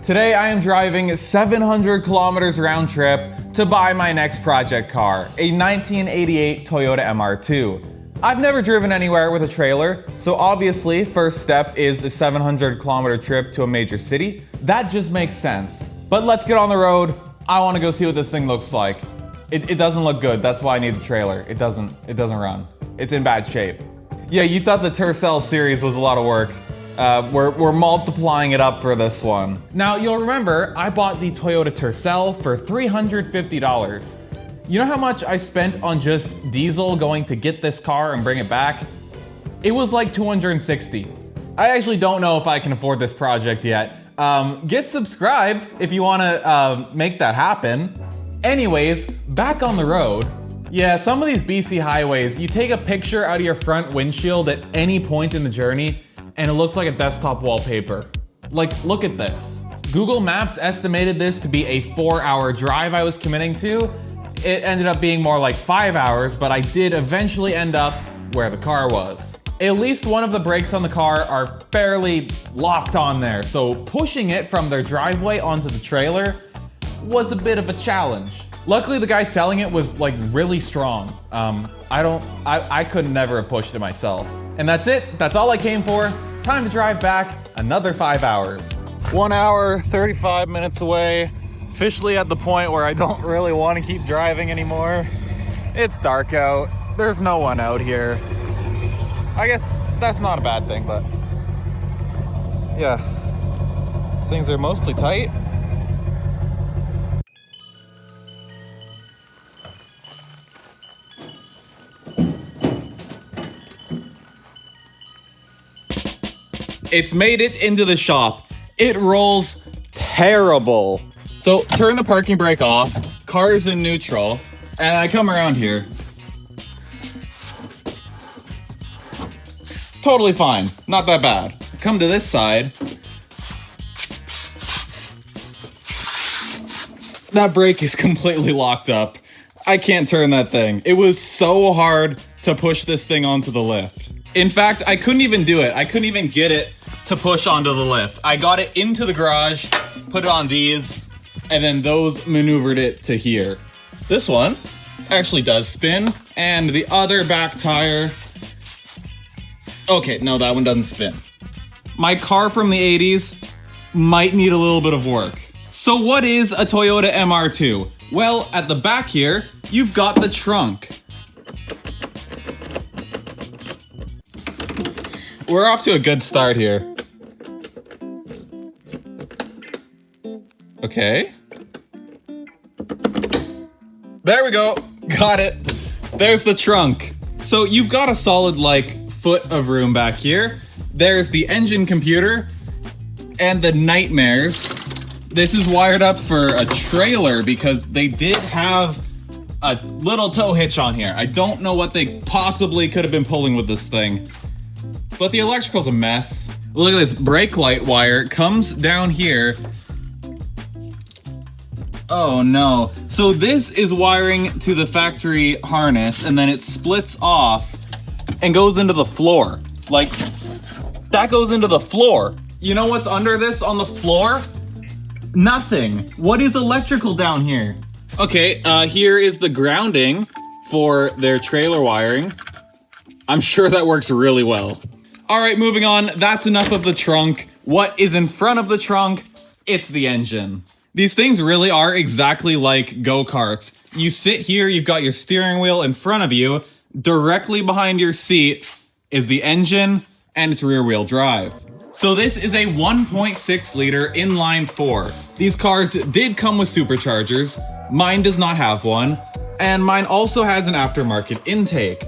Today I am driving 700 kilometers round trip to buy my next project car, a 1988 Toyota MR2. I've never driven anywhere with a trailer, so obviously first step is a 700 kilometer trip to a major city. That just makes sense. But let's get on the road. I want to go see what this thing looks like. It doesn't look good, that's why I need the trailer. It doesn't run. It's in bad shape. Yeah, you thought the Tercel series was a lot of work. We're multiplying it up for this one. Now, you'll remember, I bought the Toyota Tercel for $350. You know how much I spent on just diesel going to get this car and bring it back? It was like $260. I actually don't know if I can afford this project yet. Get subscribed if you want to make that happen. Anyways, back on the road. Yeah, some of these BC highways, you take a picture out of your front windshield at any point in the journey, and it looks like a desktop wallpaper. Like, look at this. Google Maps estimated this to be a 4-hour drive I was committing to. It ended up being more like 5 hours, but I did eventually end up where the car was. At least one of the brakes on the car are fairly locked on there, so pushing it from their driveway onto the trailer was a bit of a challenge. Luckily, the guy selling it was like really strong. I could never have pushed it myself. And that's it. That's all I came for. Time to drive back another 5 hours. 1 hour, 35 minutes away. Officially at the point where I don't really want to keep driving anymore. It's dark out. There's no one out here. I guess that's not a bad thing, but yeah, things are mostly tight. It's made it into the shop. It rolls terrible. So turn the parking brake off, car's in neutral, and I come around here. Totally fine, not that bad. Come to this side. That brake is completely locked up. I can't turn that thing. It was so hard to push this thing onto the lift. In fact, I couldn't even do it. I couldn't even get it to push onto the lift. I got it into the garage, put it on these, and then those maneuvered it to here. This one actually does spin, and the other back tire, okay, no, that one doesn't spin. My car from the 80s might need a little bit of work. So what is a Toyota MR2? Well, at the back here, you've got the trunk. We're off to a good start here. Okay. There we go. Got it. There's the trunk. So you've got a solid, like, foot of room back here. There's the engine computer and the nightmares. This is wired up for a trailer because they did have a little tow hitch on here. I don't know what they possibly could have been pulling with this thing, but the electrical's a mess. Look at this brake light wire. It comes down here. Oh no. So this is wiring to the factory harness, and then it splits off and goes into the floor. Like, that goes into the floor. You know what's under this on the floor? Nothing. What is electrical down here? Okay, here is the grounding for their trailer wiring. I'm sure that works really well. All right, moving on. That's enough of the trunk. What is in front of the trunk? It's the engine. These things really are exactly like go-karts. You sit here, you've got your steering wheel in front of you. Directly behind your seat is the engine, and it's rear-wheel drive. So this is a 1.6 liter inline 4. These cars did come with superchargers. Mine does not have one, and mine also has an aftermarket intake.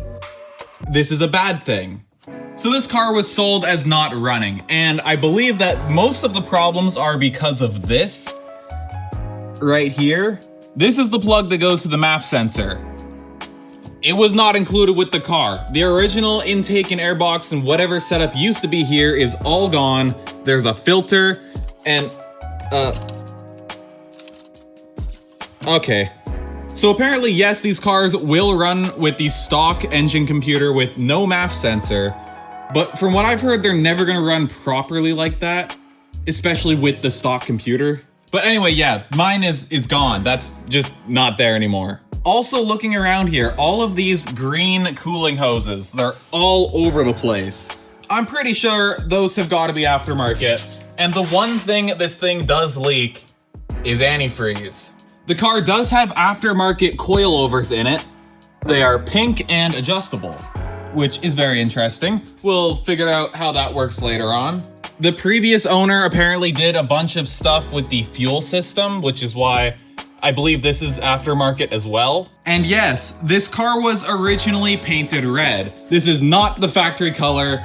This is a bad thing. So this car was sold as not running, and I believe that most of the problems are because of this right here. This is the plug that goes to the MAF sensor. It was not included with the car. The original intake and airbox and whatever setup used to be here is all gone. There's a filter and okay. So apparently, yes, these cars will run with the stock engine computer with no MAF sensor, but from what I've heard, they're never gonna run properly like that. especially with the stock computer. But anyway, yeah, mine is gone. That's just not there anymore. Also looking around here, all of these green cooling hoses, they're all over the place. I'm pretty sure those have got to be aftermarket. And the one thing this thing does leak is antifreeze. The car does have aftermarket coilovers in it. They are pink and adjustable, which is very interesting. We'll figure out how that works later on. The previous owner apparently did a bunch of stuff with the fuel system, which is why I believe this is aftermarket as well. And yes, this car was originally painted red. This is not the factory color.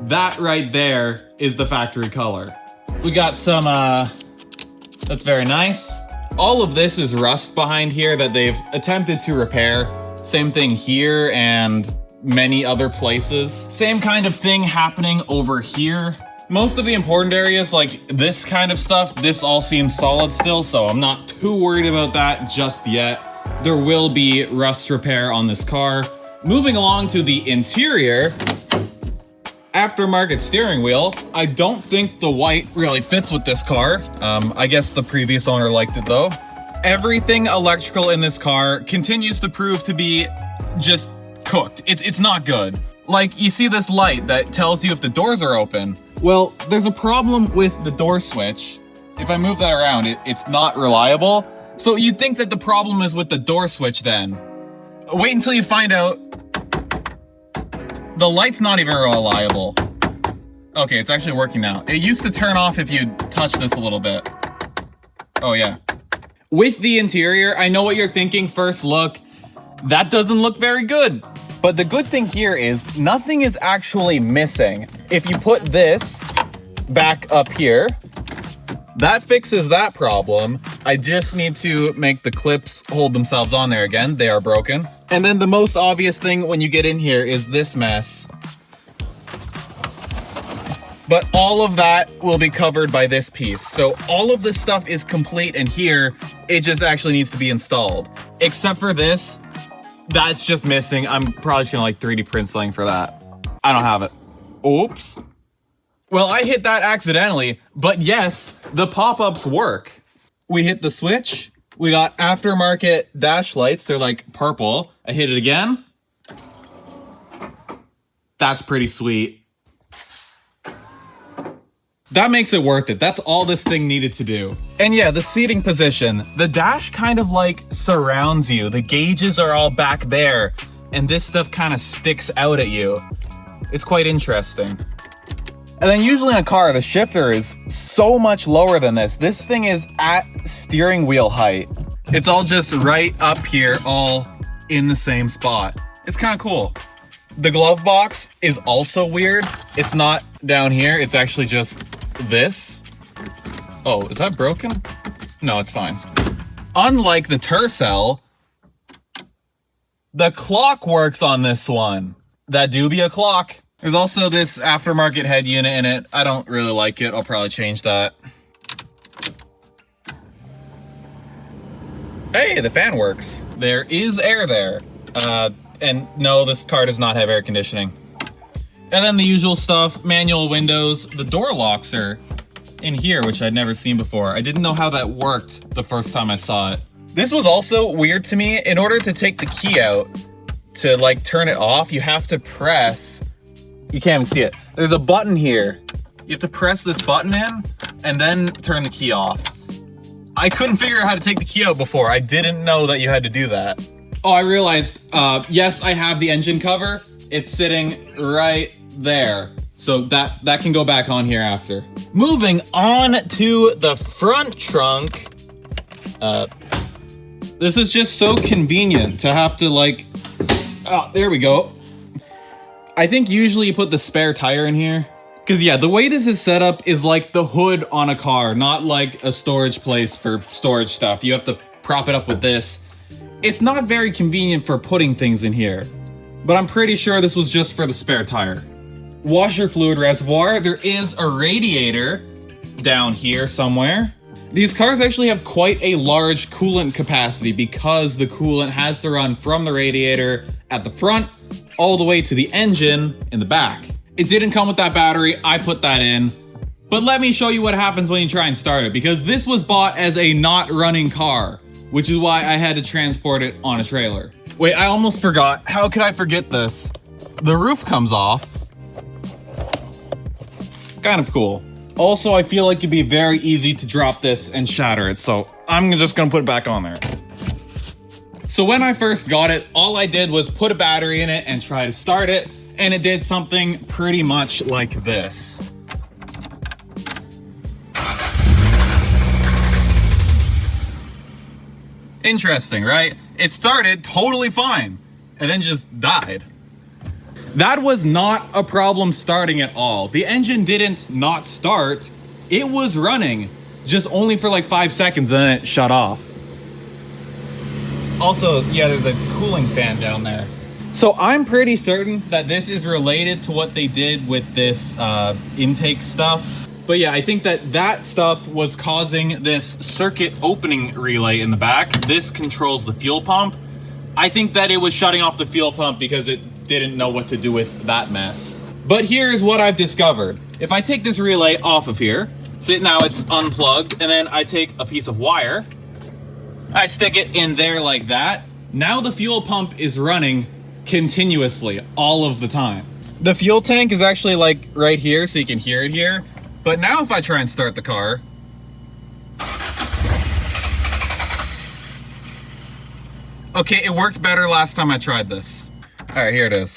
That right there is the factory color. We got some, that's very nice. All of this is rust behind here that they've attempted to repair. Same thing here and many other places. Same kind of thing happening over here. Most of the important areas, like this kind of stuff, this all seems solid still, so I'm not too worried about that just yet. There will be rust repair on this car. Moving along to the interior, aftermarket steering wheel. I don't think the white really fits with this car. I guess the previous owner liked it though. Everything electrical in this car continues to prove to be just cooked. It's not good. Like, you see this light that tells you if the doors are open. Well, there's a problem with the door switch. If I move that around, it's not reliable. So you'd think that the problem is with the door switch then. Wait until you find out the light's not even reliable. Okay, it's actually working now. It used to turn off if you touch this a little bit. Oh yeah. With the interior, I know what you're thinking first look. That doesn't look very good. But the good thing here is nothing is actually missing. If you put this back up here, that fixes that problem. I just need to make the clips hold themselves on there again. They are broken. And then the most obvious thing when you get in here is this mess. But all of that will be covered by this piece. So all of this stuff is complete in here. It just actually needs to be installed. Except for this. That's just missing. I'm probably just gonna like 3D print something for that. I don't have it. Oops. Well, I hit that accidentally, but yes, the pop-ups work. We hit the switch. We got aftermarket dash lights. They're like purple. I hit it again. That's pretty sweet. That makes it worth it. That's all this thing needed to do. And yeah, the seating position. The dash kind of like surrounds you. The gauges are all back there, and this stuff kind of sticks out at you. It's quite interesting. And then usually in a car, the shifter is so much lower than this. This thing is at steering wheel height. It's all just right up here, all in the same spot. It's kind of cool. The glove box is also weird. It's not down here. It's actually just this. Oh, is that broken? No, it's fine. Unlike the Tercel, the clock works on this one. That do be a clock. There's also this aftermarket head unit in it. I don't really like it. I'll probably change that. Hey, the fan works. There is air there. And no, this car does not have air conditioning. And then the usual stuff, manual windows. The door locks are in here, which I'd never seen before. I didn't know how that worked the first time I saw it. This was also weird to me. In order to take the key out, to like turn it off, you have to press, you can't even see it. There's a button here. You have to press this button in and then turn the key off. I couldn't figure out how to take the key out before. I didn't know that you had to do that. Oh, I realized, yes, I have the engine cover. It's sitting right there. So that can go back on here after. Moving on to the front trunk. This is just so convenient to have to like, oh, there we go. I think usually you put the spare tire in here. Cause yeah, the way this is set up is like the hood on a car, not like a storage place for storage stuff. You have to prop it up with this. It's not very convenient for putting things in here, but I'm pretty sure this was just for the spare tire. Washer fluid reservoir. There is a radiator down here somewhere. These cars actually have quite a large coolant capacity because the coolant has to run from the radiator at the front all the way to the engine in the back. It didn't come with that battery. I put that in. But let me show you what happens when you try and start it, because this was bought as a not running car, which is why I had to transport it on a trailer. Wait, I almost forgot. How could I forget this? The roof comes off. Kind of cool. Also, I feel like it'd be very easy to drop this and shatter it, so I'm just gonna put it back on there. So when I first got it, all I did was put a battery in it and try to start it, and it did something pretty much like this. Interesting, right? It started totally fine, and then just died. That was not a problem starting at all. The engine didn't not start. It was running, just only for like 5 seconds, and then it shut off. Also, yeah, there's a cooling fan down there. So I'm pretty certain that this is related to what they did with this intake stuff. But yeah, I think that stuff was causing this circuit opening relay in the back. This controls the fuel pump. I think that it was shutting off the fuel pump because it didn't know what to do with that mess. But here's what I've discovered. If I take this relay off of here, see now it's unplugged, and then I take a piece of wire, I stick it in there like that. Now the fuel pump is running continuously all of the time. The fuel tank is actually like right here, so you can hear it here. But now if I try and start the car, okay, it worked better last time I tried this. All right, here it is.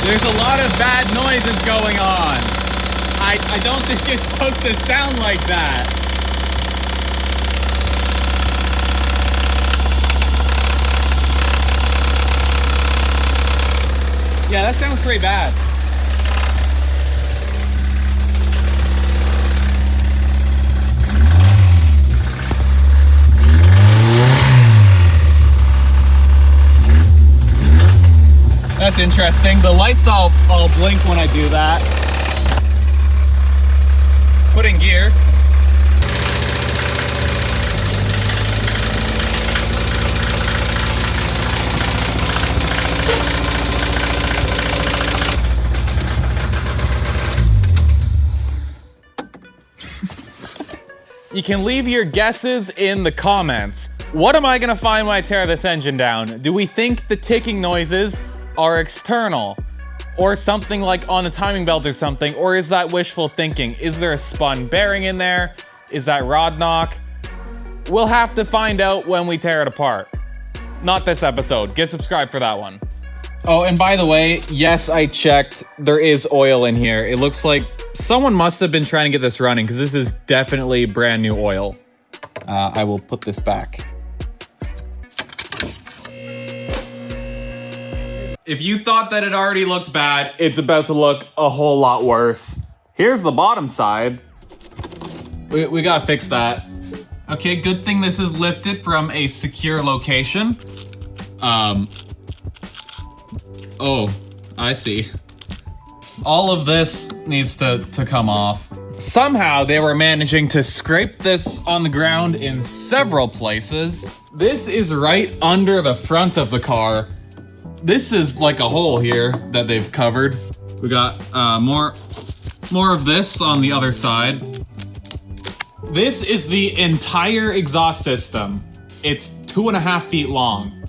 There's a lot of bad noises going on. I don't think it's supposed to sound like that. Yeah, that sounds pretty bad. That's interesting. The lights all blink when I do that. Put in gear. You can leave your guesses in the comments. What am I gonna find when I tear this engine down? Do we think the ticking noises are external, or something like on the timing belt or something, or is that wishful thinking? Is there a spun bearing in there? Is that rod knock? We'll have to find out when we tear it apart. Not this episode. Get subscribed for that one. Oh, and by the way, yes, I checked. There is oil in here. It looks like someone must have been trying to get this running, because this is definitely brand new oil. I will put this back. If you thought that it already looked bad, it's about to look a whole lot worse. Here's the bottom side. We gotta fix that. Okay, good thing this is lifted from a secure location. Oh, I see. All of this needs to come off. Somehow they were managing to scrape this on the ground in several places. This is right under the front of the car. This is like a hole here that they've covered. We got more of this on the other side. This is the entire exhaust system. It's 2.5 feet long.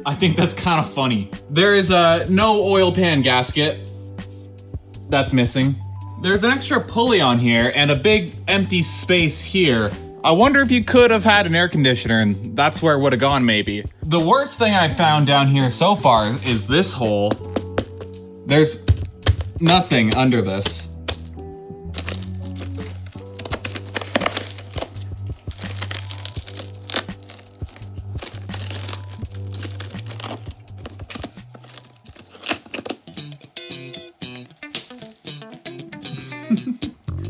I think that's kind of funny. There is no oil pan gasket. That's missing. There's an extra pulley on here and a big empty space here. I wonder if you could have had an air conditioner, and that's where it would have gone maybe. The worst thing I found down here so far is this hole. There's nothing under this.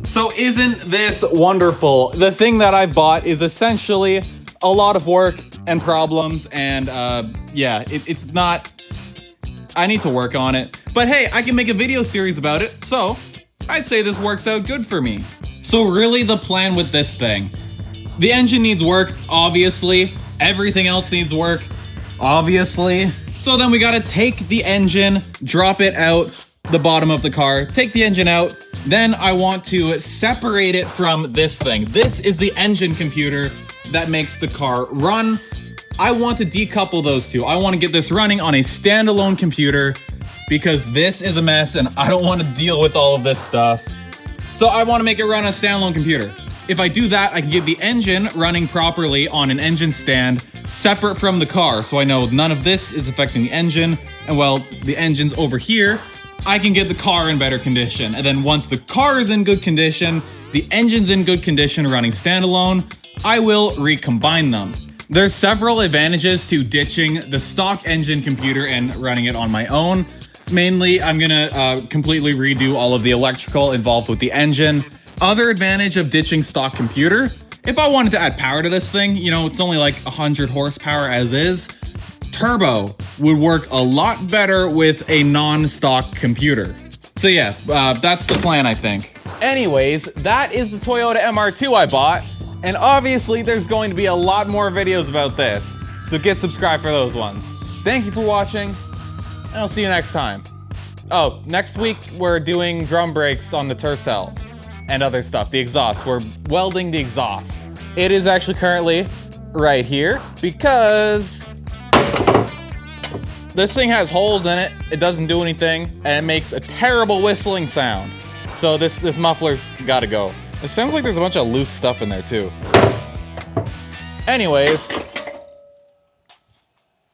So isn't this wonderful? The thing that I bought is essentially a lot of work and problems, and yeah, it's not, I need to work on it. But hey, I can make a video series about it, so I'd say this works out good for me. So really the plan with this thing, the engine needs work, obviously, everything else needs work. obviously. So then we gotta take the engine, drop it out the bottom of the car, take the engine out. Then I want to separate it from this thing. This is the engine computer that makes the car run. I want to decouple those two. I want to get this running on a standalone computer because this is a mess and I don't want to deal with all of this stuff. So I want to make it run on a standalone computer. If I do that, I can get the engine running properly on an engine stand separate from the car. So I know none of this is affecting the engine. And while the engine's over here, I can get the car in better condition. And then once the car is in good condition, the engine's in good condition running standalone, I will recombine them. There's several advantages to ditching the stock engine computer and running it on my own. Mainly, I'm gonna completely redo all of the electrical involved with the engine. Other advantage of ditching stock computer, if I wanted to add power to this thing, you know, it's only like 100 horsepower as is, turbo would work a lot better with a non-stock computer. So yeah, that's the plan, I think. Anyways, that is the Toyota MR2 I bought, and obviously there's going to be a lot more videos about this, so get subscribed for those ones. Thank you for watching, and I'll see you next time. Oh, next week we're doing drum brakes on the Tercel and other stuff, the exhaust. We're welding the exhaust. It is actually currently right here because this thing has holes in it. It doesn't do anything, and it makes a terrible whistling sound. So this muffler's gotta go. It sounds like there's a bunch of loose stuff in there too. Anyways,